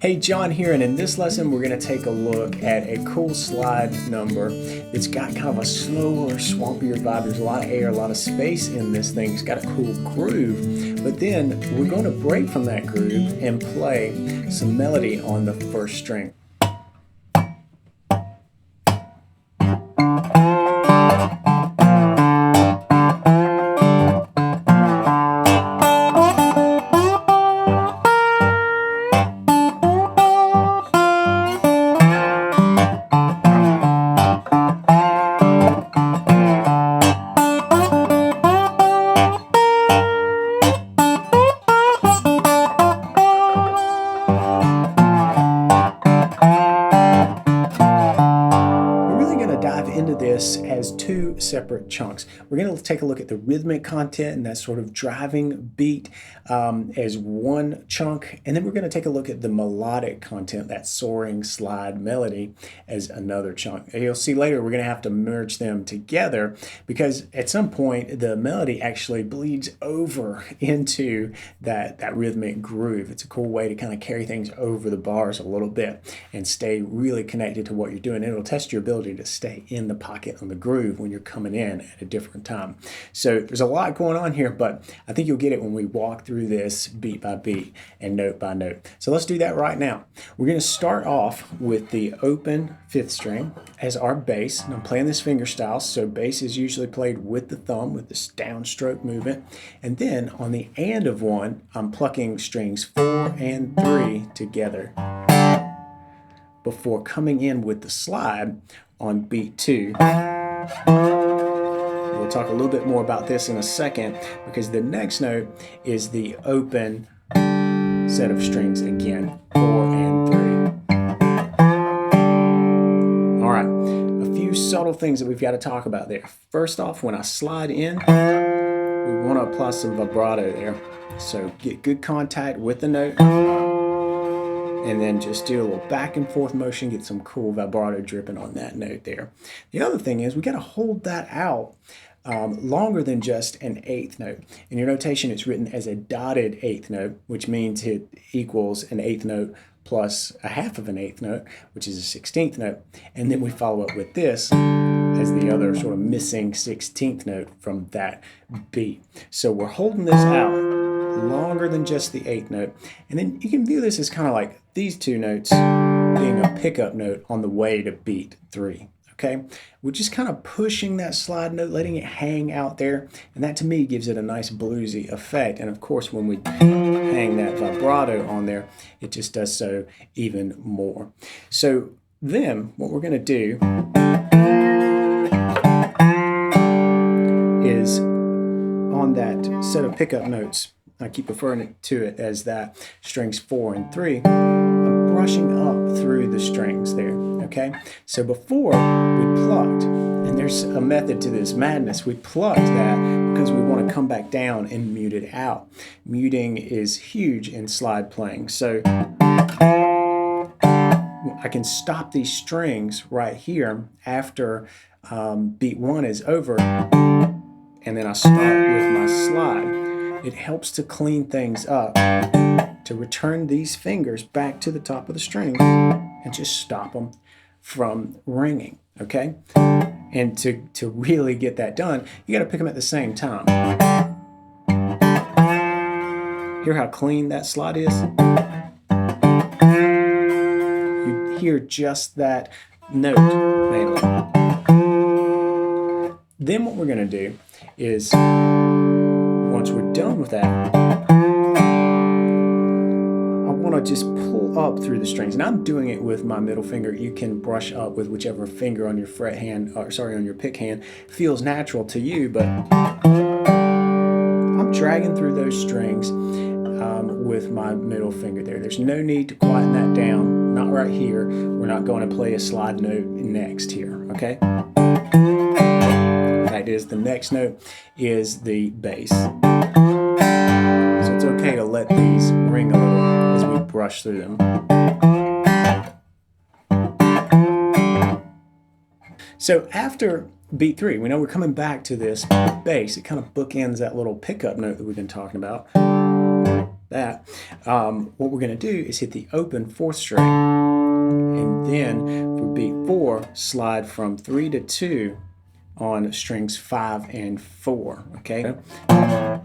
Hey, John here, and in this lesson we're going to take a look at a cool slide number that's got kind of a slower, swampier vibe. There's a lot of air, a lot of space in this thing. It's got a cool groove, but then we're going to break from that groove and play some melody on the first string. Into this as two separate chunks. We're going to take a look at the rhythmic content and that sort of driving beat as one chunk, and then we're going to take a look at the melodic content, that soaring slide melody, as another chunk. And you'll see later we're going to have to merge them together because at some point the melody actually bleeds over into that rhythmic groove. It's a cool way to kind of carry things over the bars a little bit and stay really connected to what you're doing. It'll test your ability to stay in the pocket on the groove when you're coming in at a different time. So there's a lot going on here, but I think you'll get it when we walk through this beat by beat and note by note. So let's do that right now. We're going to start off with the open fifth string as our bass, and I'm playing this finger style, so bass is usually played with the thumb with this downstroke movement, and then on the and of one, I'm plucking strings 4 and 3 together before coming in with the slide on beat 2. We'll talk a little bit more about this in a second because the next note is the open set of strings again, 4 and 3. All right, a few subtle things that we've got to talk about there. First off, when I slide in, we want to apply some vibrato there. So get good contact with the note, and then just do a little back and forth motion, get some cool vibrato dripping on that note there. The other thing is we got to hold that out longer than just an eighth note. In your notation, it's written as a dotted eighth note, which means it equals an eighth note plus a half of an eighth note, which is a 16th note. And then we follow up with this as the other sort of missing 16th note from that beat. So we're holding this out longer than just the eighth note. And then you can view this as kind of like these two notes being a pickup note on the way to beat 3. Okay, we're just kind of pushing that slide note, letting it hang out there, and that to me gives it a nice bluesy effect. And of course, when we hang that vibrato on there, it just does so even more. So then what we're going to do is on that set of pickup notes, I keep referring to it as that strings 4 and 3, I'm brushing up through the strings there, okay? So before we plucked, and there's a method to this madness, we plucked that because we want to come back down and mute it out. Muting is huge in slide playing. So I can stop these strings right here after beat 1 is over, and then I start with my slide. It helps to clean things up, to return these fingers back to the top of the string and just stop them from ringing, okay? And to really get that done, you got to pick them at the same time. Hear how clean that slide is? You hear just that note mainly. Then what we're going to do is, once we're done with that, I want to just pull up through the strings, and I'm doing it with my middle finger. You can brush up with whichever finger on your fret hand, or sorry, on your pick hand feels natural to you, but I'm dragging through those strings with my middle finger there. There's no need to quieten that down, not right here. We're not going to play a slide note next here, okay? Is the next note is the bass. So it's okay to let these ring a little as we brush through them. So after beat 3, we know we're coming back to this bass. It kind of bookends that little pickup note that we've been talking about. that. What we're going to do is hit the open 4th string, and then for beat 4, slide from 3 to 2 on strings 5 and 4, okay? And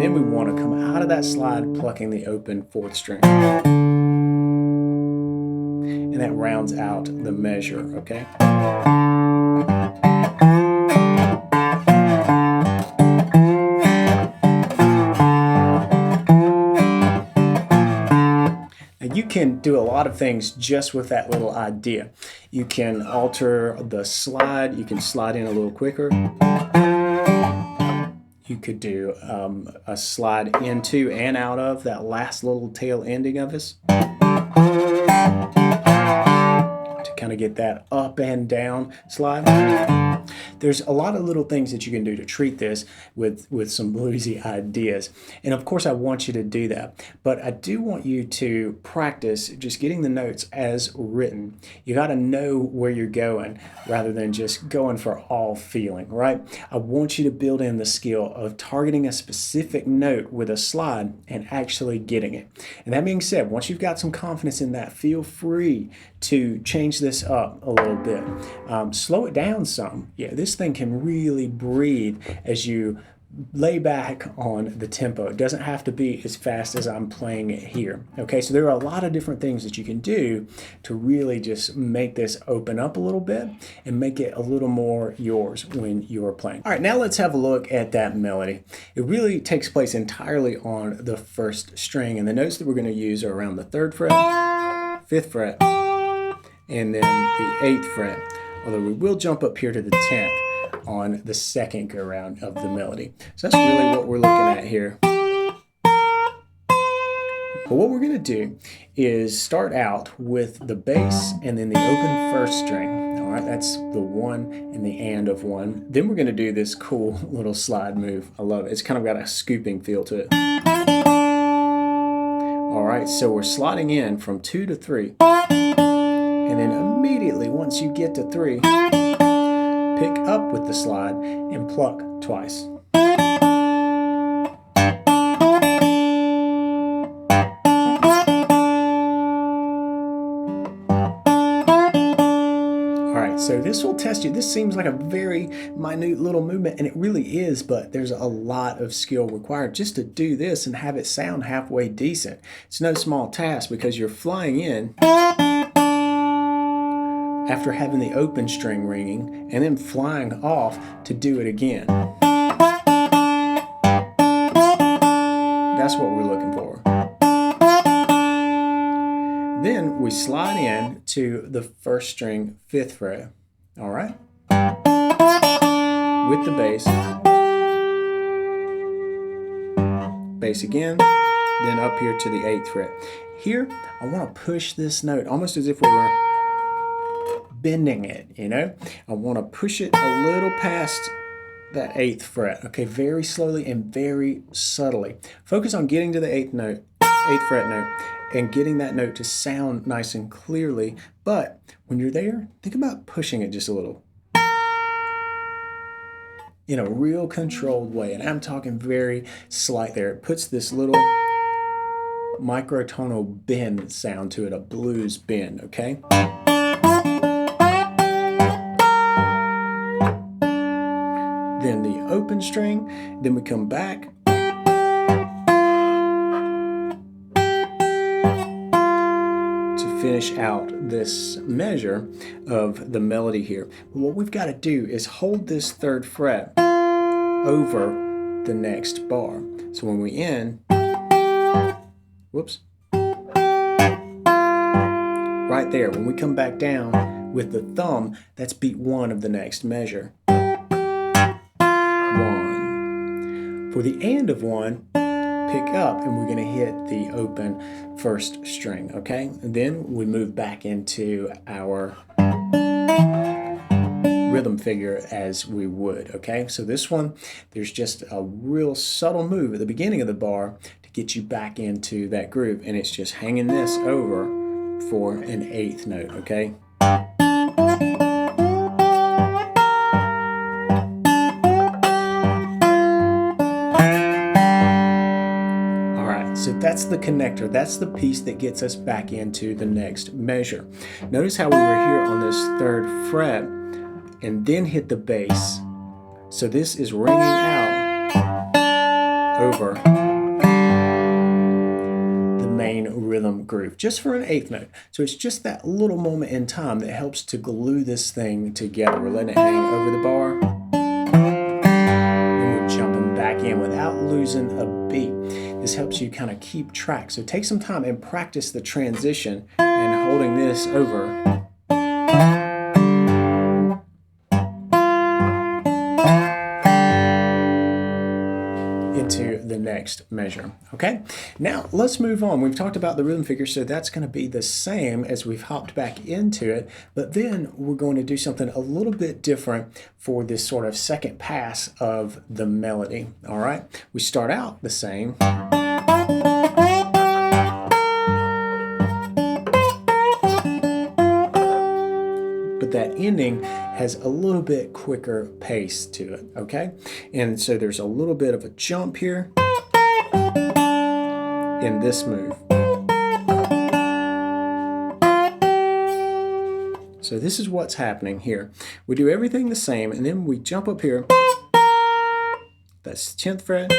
then we want to come out of that slide plucking the open 4th string. And that rounds out the measure, okay? You can do a lot of things just with that little idea. You can alter the slide. You can slide in a little quicker. You could do a slide into and out of that last little tail ending of this to kind of get that up and down slide. There's a lot of little things that you can do to treat this with some bluesy ideas. And of course I want you to do that. But I do want you to practice just getting the notes as written. You got to know where you're going rather than just going for all feeling, right? I want you to build in the skill of targeting a specific note with a slide and actually getting it. And that being said, once you've got some confidence in that, feel free to change this up a little bit. Slow it down some. Yeah, this thing can really breathe as you lay back on the tempo. It doesn't have to be as fast as I'm playing it here. Okay, so there are a lot of different things that you can do to really just make this open up a little bit and make it a little more yours when you're playing. All right, now let's have a look at that melody. It really takes place entirely on the 1st string, and the notes that we're going to use are around the 3rd fret, 5th fret, and then the 8th fret, although we will jump up here to the 10th on the 2nd go round of the melody. So that's really what we're looking at here. But what we're going to do is start out with the bass and then the open 1st string. All right, that's the 1 and the and of 1. Then we're going to do this cool little slide move. I love it. It's kind of got a scooping feel to it. All right, so we're sliding in from 2 to 3. And then immediately, once you get to 3, pick up with the slide and pluck twice. All right, so this will test you. This seems like a very minute little movement, and it really is, but there's a lot of skill required just to do this and have it sound halfway decent. It's no small task because you're flying in after having the open string ringing and then flying off to do it again. That's what we're looking for. Then we slide in to the 1st string 5th fret, all right? With the bass. Bass again, then up here to the 8th fret. Here, I want to push this note almost as if we were bending it, you know? I want to push it a little past that 8th fret, okay? Very slowly and very subtly. Focus on getting to the 8th fret note, and getting that note to sound nice and clearly. But when you're there, think about pushing it just a little in a real controlled way. And I'm talking very slight there. It puts this little microtonal bend sound to it, a blues bend, okay? Then the open string, then we come back to finish out this measure of the melody here. But what we've got to do is hold this 3rd fret over the next bar. So when we end, whoops, right there, when we come back down with the thumb, that's beat 1 of the next measure. 1. For the and of 1, pick up, and we're going to hit the open 1st string, okay? And then we move back into our rhythm figure as we would, okay? So this one, there's just a real subtle move at the beginning of the bar to get you back into that groove, and it's just hanging this over for an 8th note, okay? That's the connector. That's the piece that gets us back into the next measure. Notice how we were here on this 3rd fret and then hit the bass. So this is ringing out over the main rhythm groove, just for an 8th note. So it's just that little moment in time that helps to glue this thing together. We're letting it hang over the bar. And we're jumping back in without losing a beat. This helps you kind of keep track. So take some time and practice the transition and holding this over. Into the next measure. Okay, now let's move on. We've talked about the rhythm figure, so that's going to be the same as we've hopped back into it, but then we're going to do something a little bit different for this sort of second pass of the melody. All right, we start out the same. But that ending has a little bit quicker pace to it, okay? And so there's a little bit of a jump here in this move. So this is what's happening here. We do everything the same, and then we jump up here. That's 10th fret,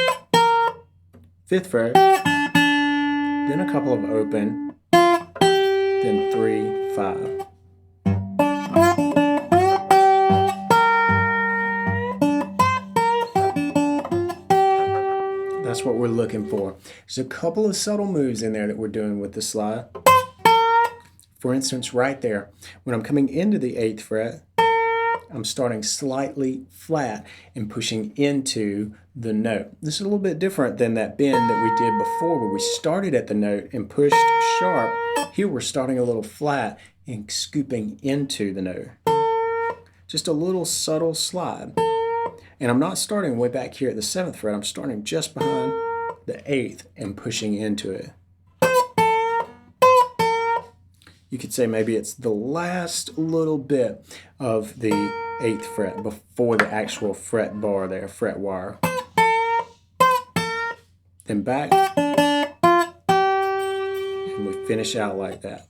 5th fret, then a couple of open, then 3, 5. That's what we're looking for. There's a couple of subtle moves in there that we're doing with the slide. For instance, right there, when I'm coming into the 8th fret, I'm starting slightly flat and pushing into the note. This is a little bit different than that bend that we did before where we started at the note and pushed sharp. Here we're starting a little flat and scooping into the note. Just a little subtle slide. And I'm not starting way back here at the 7th fret, I'm starting just behind the 8th and pushing into it. You could say maybe it's the last little bit of the 8th fret before the actual fret bar there, fret wire. Then back, and we finish out like that.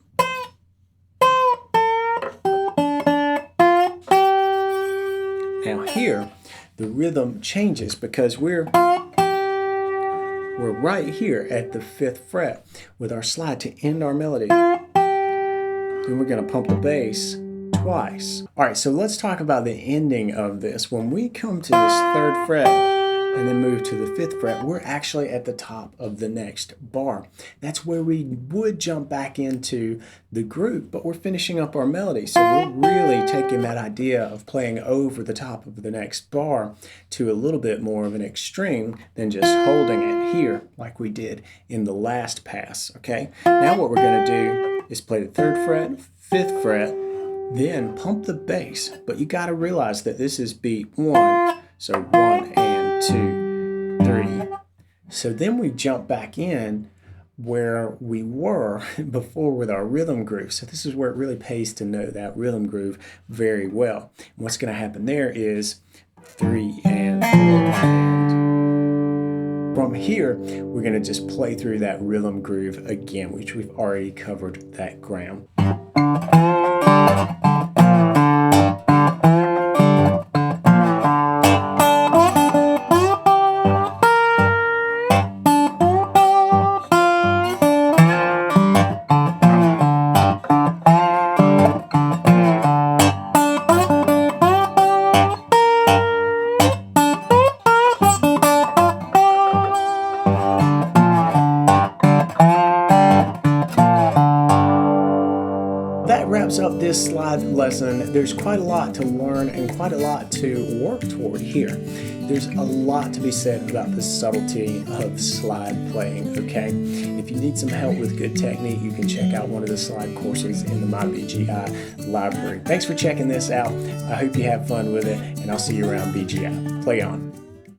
Now here, the rhythm changes because we're right here at the 5th fret with our slide to end our melody. Then we're going to pump the bass twice. All right, so let's talk about the ending of this. When we come to this 3rd fret and then move to the 5th fret, we're actually at the top of the next bar. That's where we would jump back into the groove, but we're finishing up our melody. So we're really taking that idea of playing over the top of the next bar to a little bit more of an extreme than just holding it here like we did in the last pass, okay? Now what we're gonna do is play the 3rd fret, 5th fret, then pump the bass. But you gotta realize that this is beat 1, so 1 and 2, 3. So then we jump back in where we were before with our rhythm groove. So this is where it really pays to know that rhythm groove very well. And what's gonna happen there is 3 and 4 and from here, we're going to just play through that rhythm groove again, which we've already covered that ground. That wraps up this slide lesson. There's quite a lot to learn and quite a lot to work toward here. There's a lot to be said about the subtlety of slide playing, okay? If you need some help with good technique, you can check out one of the slide courses in the My BGI library. Thanks for checking this out. I hope you have fun with it, and I'll see you around BGI. Play on.